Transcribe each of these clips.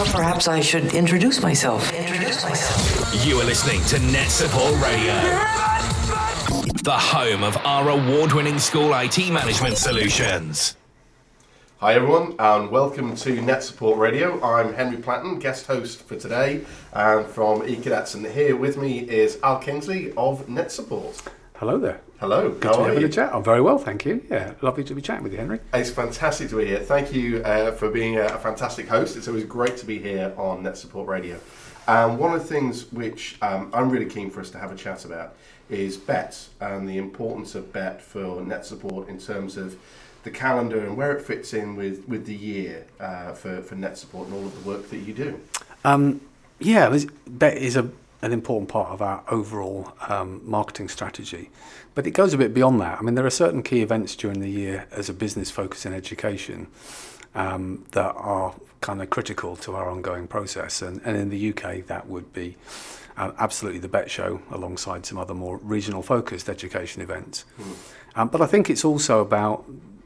So perhaps I should introduce myself. You are listening to NetSupport Radio, the home of our award-winning school IT management solutions. Hi everyone, and welcome to NetSupport Radio. I'm Henry Platten, guest host for today, and from eCadets, and here with me is Al Kingsley of NetSupport. Hello there. Hello, Good to be having a chat. I'm very well, thank you. Yeah, lovely to be chatting with you, Henry. It's fantastic to be here. Thank you for being a fantastic host. It's always great to be here on NetSupport Radio. One of the things which I'm really keen for us to have a chat about is Bett and the importance of Bett for NetSupport in terms of the calendar and where it fits in with the year for NetSupport and all of the work that you do. Bett is an important part of our overall marketing strategy, but it goes a bit beyond that. I mean, there are certain key events during the year as a business focused in education that are kind of critical to our ongoing process, and in the UK that would be absolutely the Bett Show alongside some other more regional focused education events. But I think it's also about,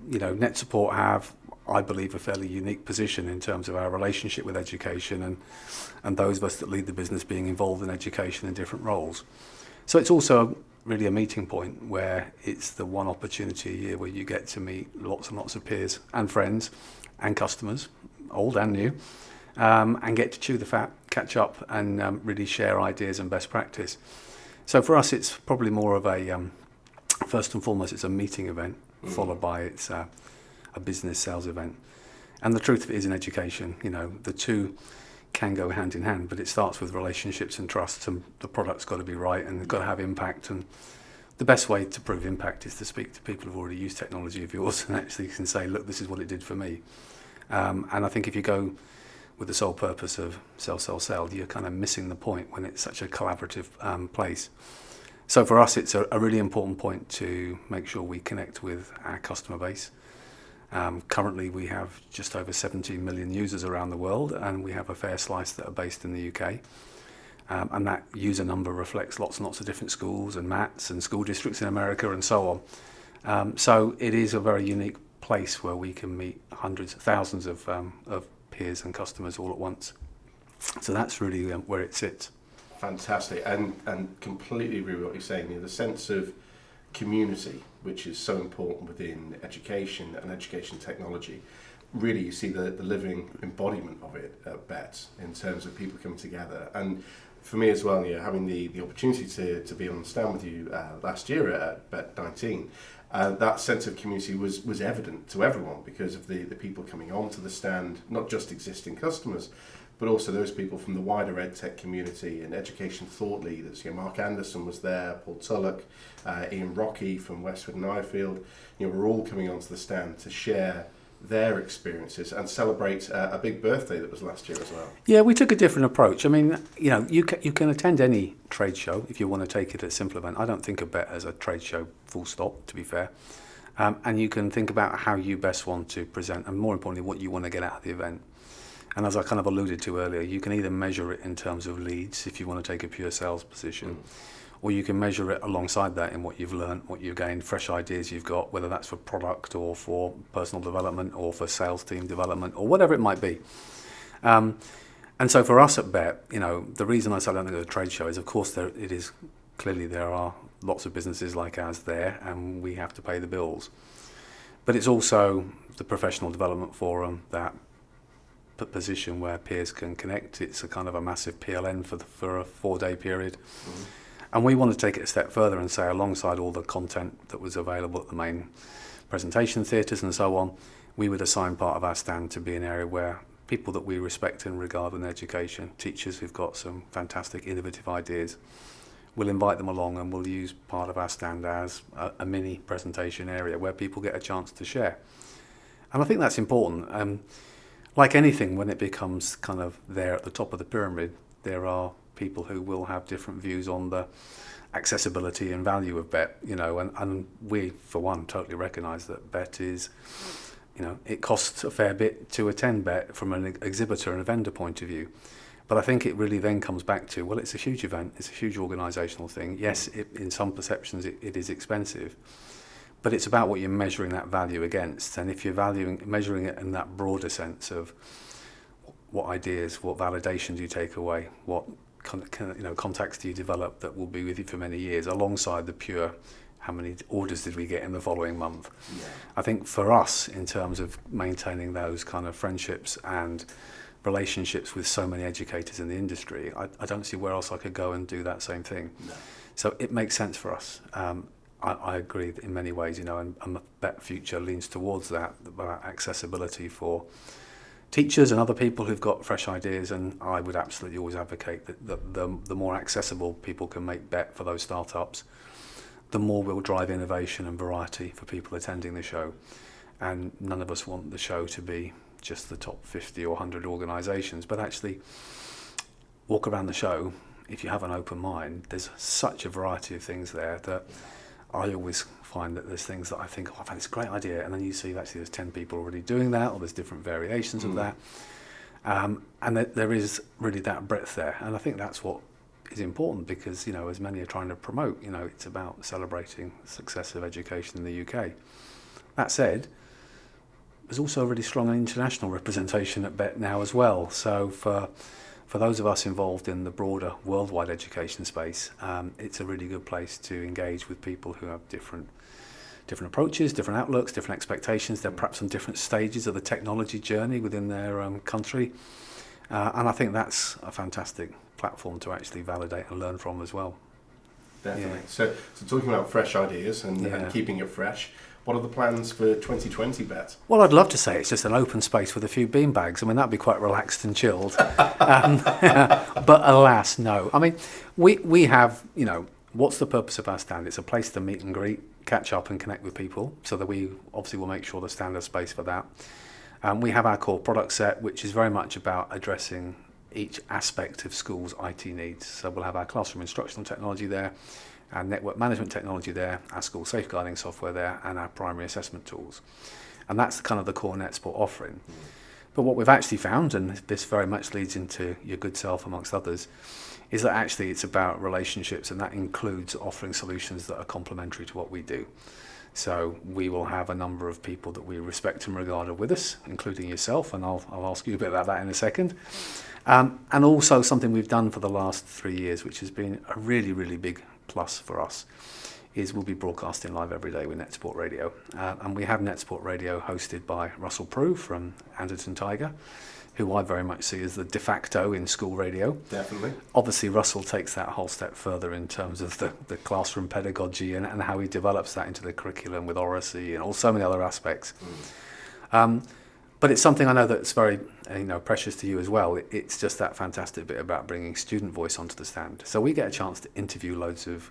NetSupport have, I believe, a fairly unique position in terms of our relationship with education and those of us that lead the business being involved in education in different roles. So it's also really a meeting point where it's the one opportunity a year where you get to meet lots and lots of peers and friends and customers, old and new, and get to chew the fat, catch up and really share ideas and best practice. So for us it's probably more of a, first and foremost, it's a meeting event, followed by it's a business sales event. And the truth of it is, in education, the two can go hand in hand, but it starts with relationships and trust, and the product's got to be right and they've got to have impact. And the best way to prove impact is to speak to people who've already used technology of yours and actually can say, look, this is what it did for me. And I think if you go with the sole purpose of sell, you're kind of missing the point when it's such a collaborative place. So for us, it's a really important point to make sure we connect with our customer base. Currently, we have just over 17 million users around the world, and we have a fair slice that are based in the UK. And that user number reflects lots and lots of different schools and MATs and school districts in America and so on. So it is a very unique place where we can meet hundreds, thousands of peers and customers all at once. So that's really where it sits. Fantastic, and completely agree with what you're saying. The sense of community, which is so important within education and education technology. Really, you see the living embodiment of it at Bett in terms of people coming together. And for me as well, having the opportunity to be on the stand with you last year at Bett 19, that sense of community was evident to everyone because of the people coming onto the stand, not just existing customers, but also those people from the wider EdTech community and education thought leaders. Mark Anderson was there, Paul Tulloch, Ian Rocky from Westwood and Ifield. We're all coming onto the stand to share their experiences and celebrate a big birthday that was last year as well. Yeah, we took a different approach. I mean, you can attend any trade show if you want to take it as a simple event. I don't think of Bett as a trade show, full stop, to be fair. And you can think about how you best want to present, and more importantly, what you want to get out of the event. And as I kind of alluded to earlier, you can either measure it in terms of leads if you want to take a pure sales position, or you can measure it alongside that in what you've learned, what you've gained, fresh ideas you've got, whether that's for product or for personal development or for sales team development or whatever it might be. And so for us at Bett, the reason I say I don't think it's a trade show is, of course, there are lots of businesses like ours there, and we have to pay the bills. But it's also the professional development forum, that position where peers can connect. It's a kind of a massive PLN for a 4-day period. And we want to take it a step further and say, alongside all the content that was available at the main presentation theatres and so on, we would assign part of our stand to be an area where people that we respect and regard in education, teachers who've got some fantastic innovative ideas, we'll invite them along and we'll use part of our stand as a mini presentation area where people get a chance to share. And I think that's important. Like anything, when it becomes kind of there at the top of the pyramid, there are people who will have different views on the accessibility and value of Bett, and we, for one, totally recognise that Bett is, it costs a fair bit to attend Bett from an exhibitor and a vendor point of view. But I think it really then comes back to, well, it's a huge event, it's a huge organisational thing. Yes, in some perceptions it is expensive, but it's about what you're measuring that value against. And if you're measuring it in that broader sense of what ideas, what validation do you take away, what contacts do you develop that will be with you for many years, alongside the pure how many orders did we get in the following month. Yeah. I think for us, in terms of maintaining those kind of friendships and relationships with so many educators in the industry, I don't see where else I could go and do that same thing. No. So it makes sense for us. I agree that in many ways, and the Bett future leans towards that, about accessibility for teachers and other people who've got fresh ideas, and I would absolutely always advocate that the more accessible people can make Bett for those startups, the more we'll drive innovation and variety for people attending the show. And none of us want the show to be just the top 50 or 100 organisations, but actually walk around the show, if you have an open mind, there's such a variety of things there that I always find that there's things that I think, I've had this great idea, and then you see actually there's 10 people already doing that, or there's different variations of that. And there is really that breadth there. And I think that's what is important, because, as many are trying to promote, it's about celebrating the success of education in the UK. That said, there's also a really strong international representation at Bett now as well. So for those of us involved in the broader worldwide education space, it's a really good place to engage with people who have different approaches, different outlooks, different expectations. They're perhaps on different stages of the technology journey within their country. And I think that's a fantastic platform to actually validate and learn from as well. Definitely. Yeah. So talking about fresh ideas and keeping it fresh, what are the plans for 2020, Bett? Well, I'd love to say it's just an open space with a few beanbags. I mean, that'd be quite relaxed and chilled. But alas, no. I mean, we have, what's the purpose of our stand? It's a place to meet and greet, catch up and connect with people, so that we obviously will make sure the stand has space for that. We have our core product set, which is very much about addressing each aspect of schools' IT needs. So we'll have our classroom instructional technology there, our network management technology there, our school safeguarding software there, and our primary assessment tools. And that's kind of the core NetSupport offering. But what we've actually found, and this very much leads into your good self amongst others, is that actually it's about relationships, and that includes offering solutions that are complementary to what we do. So we will have a number of people that we respect and regard with us, including yourself, and I'll ask you a bit about that in a second. And also something we've done for the last 3 years, which has been a really, really big plus for us, is we'll be broadcasting live every day with NetSupport Radio. And we have NetSupport Radio hosted by Russell Prue from Anderton Tiger, who I very much see as the de facto in school radio. Definitely. Obviously, Russell takes that whole step further in terms of the classroom pedagogy and how he develops that into the curriculum with oracy and all so many other aspects. But it's something I know that's very precious to you as well. It's just that fantastic bit about bringing student voice onto the stand. So we get a chance to interview loads of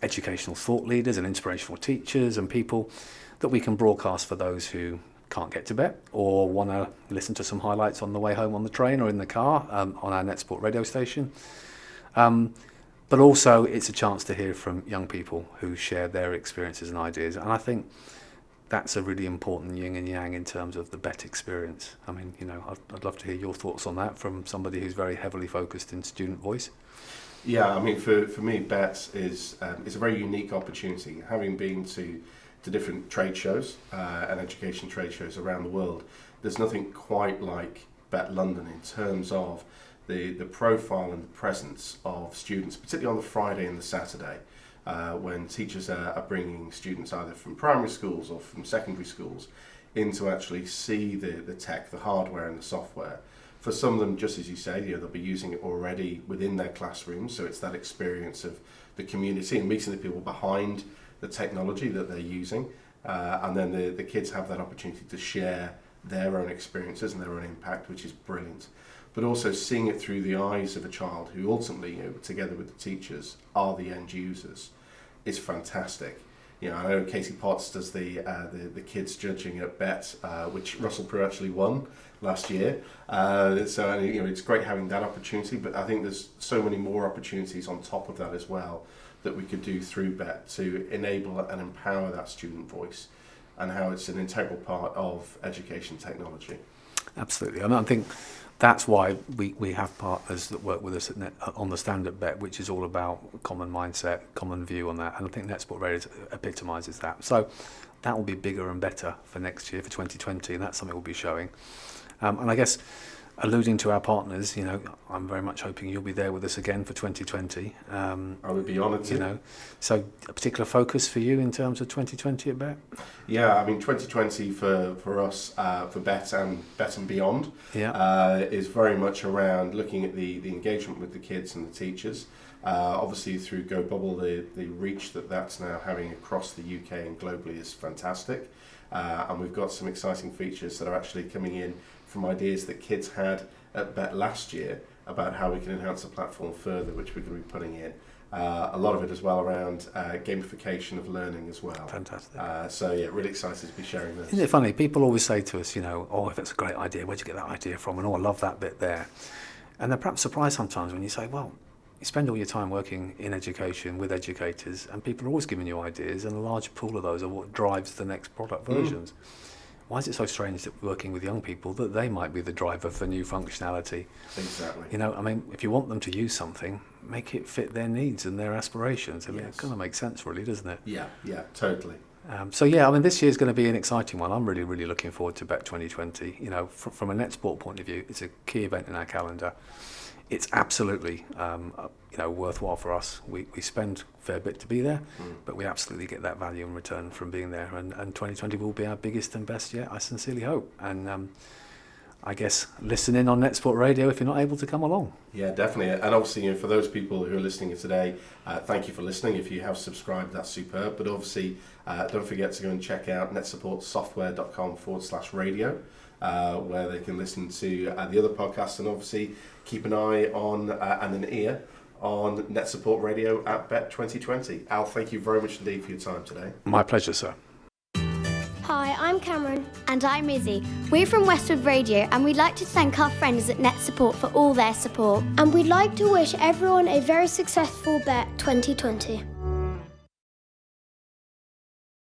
educational thought leaders and inspirational teachers and people that we can broadcast for those who can't get to Bett or want to listen to some highlights on the way home on the train or in the car on our NetSupport radio station. But also it's a chance to hear from young people who share their experiences and ideas. And I think that's a really important yin and yang in terms of the Bett experience. I mean, I'd love to hear your thoughts on that from somebody who's very heavily focused in student voice. Yeah, I mean, for me, Bett is a very unique opportunity. Having been to different trade shows and education trade shows around the world, there's nothing quite like Bett London in terms of the profile and the presence of students, particularly on the Friday and the Saturday, when teachers are bringing students either from primary schools or from secondary schools in to actually see the tech, the hardware and the software. For some of them, just as you say, they'll be using it already within their classrooms, so it's that experience of the community and meeting the people behind the technology that they're using, and then the kids have that opportunity to share their own experiences and their own impact, which is brilliant. But also seeing it through the eyes of a child who ultimately, together with the teachers, are the end users, is fantastic. I know Casey Potts does the kids judging at Bett, which Russell Prue actually won last year. So it's great having that opportunity, but I think there's so many more opportunities on top of that as well that we could do through Bett to enable and empower that student voice, and how it's an integral part of education technology. Absolutely. I think that's why we have partners that work with us on the stand at Bett, which is all about common mindset, common view on that. And I think NetSupport Radio epitomises that. So that will be bigger and better for next year, for 2020, and that's something we'll be showing. And I guess alluding to our partners, I'm very much hoping you'll be there with us again for 2020. I would be honoured to. So a particular focus for you in terms of 2020 at Bett? Yeah, I mean 2020 for us, for Bett and beyond, is very much around looking at the engagement with the kids and the teachers. Obviously through Go Bubble, the reach that's now having across the UK and globally is fantastic. And we've got some exciting features that are actually coming in from ideas that kids had at Bett last year about how we can enhance the platform further, which we're going to be putting in. A lot of it as well around gamification of learning as well. Fantastic. So yeah, really excited to be sharing this. Isn't it funny? People always say to us, oh, if it's a great idea, where'd you get that idea from? And oh, I love that bit there. And they're perhaps surprised sometimes when you say, well, you spend all your time working in education with educators, and people are always giving you ideas, and a large pool of those are what drives the next product versions. Why is it so strange that working with young people that they might be the driver for new functionality? Exactly. If you want them to use something, make it fit their needs and their aspirations. It kind of makes sense, really, doesn't it? Yeah, totally. This year's going to be an exciting one. I'm really, really looking forward to Bett 2020. From a NetSupport point of view, it's a key event in our calendar. It's absolutely worthwhile for us. We spend a fair bit to be there, but we absolutely get that value in return from being there. And 2020 will be our biggest and best yet, I sincerely hope. And I guess listen in on NetSupport Radio if you're not able to come along. Yeah, definitely. And obviously, for those people who are listening today, thank you for listening. If you have subscribed, that's superb. But obviously, don't forget to go and check out netsupportsoftware.com/radio. Where they can listen to the other podcasts, and obviously keep an eye on and an ear on NetSupport Radio at Bett 2020. Al, thank you very much indeed for your time today. My pleasure, sir. Hi, I'm Cameron. And I'm Izzy. We're from Westwood Radio, and we'd like to thank our friends at NetSupport for all their support. And we'd like to wish everyone a very successful Bett 2020.